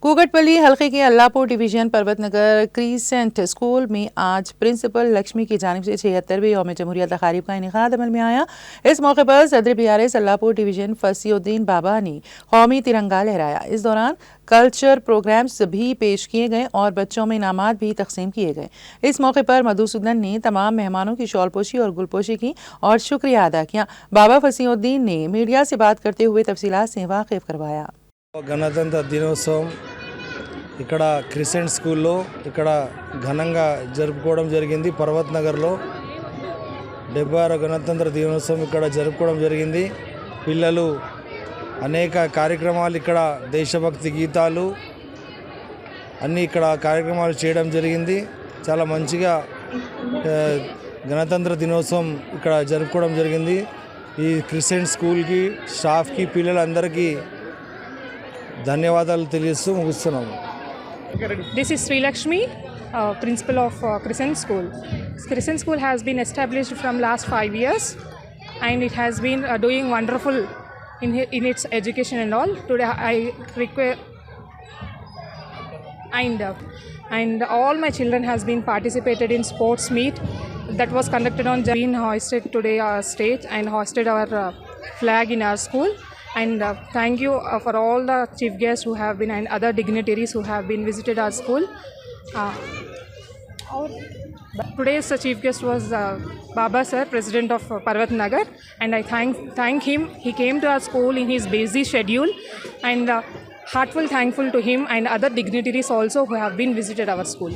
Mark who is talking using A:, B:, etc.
A: कुकटपल्ली हल्के के Allahpur division Parvatnagar crescent school में आज प्रिंसिपल लक्ष्मी की जानिब से 76वें यौम जमहूरियत तकारीब का इनेकाद अमल में आया। इस मौके पर सदर BRS अल्लाहपुर डिवीजन फसीउद्दीन बाबा ने कौमी तिरंगा लहराया। इस दौरान कल्चर प्रोग्राम्स भी पेश किए गए और बच्चों में इनामात भी तकसीम किए गए। इस मौके पर मधुसूदन ने तमाम मेहमानों की शॉलपोशी और गुलपोशी की और शुक्रिया अदा किया। बाबा फसीउद्दीन ने मीडिया से बात करते हुए तफसीलात से वाकिफ करवाया।
B: గణతంత్ర దినోత్సవం ఇక్కడ క్రిసెంట్ స్కూల్లో ఇక్కడ ఘనంగా జరుపుకోవడం జరిగింది. పర్వత్ నగర్లో 76వ గణతంత్ర దినోత్సవం ఇక్కడ జరుపుకోవడం జరిగింది. పిల్లలు అనేక కార్యక్రమాలు ఇక్కడ దేశభక్తి గీతాలు అన్నీ ఇక్కడ కార్యక్రమాలు చేయడం జరిగింది. చాలా మంచిగా గణతంత్ర దినోత్సవం ఇక్కడ జరుపుకోవడం జరిగింది. ఈ క్రిసెంట్ స్కూల్కి స్టాఫ్కి పిల్లలందరికీ ధన్యవాదాలు తెలియజేస్తూ ముగిస్తున్నాము.
C: This is Sri Lakshmi, principal of Crescent School. Crescent School has been established from last 5 years and it has been doing wonderful in its education and all. Today I require and all my children has been participated in sports meet that was conducted on been hoisted today our state and hoisted our flag in our school. And thank you for all the chief guests who have been and other dignitaries who have been visited our school. Today's chief guest was Baba sir, president of Parvat Nagar, and I thank him. He came to our school in his busy schedule, and heartfelt thankful to him and other dignitaries also who have been visited our school.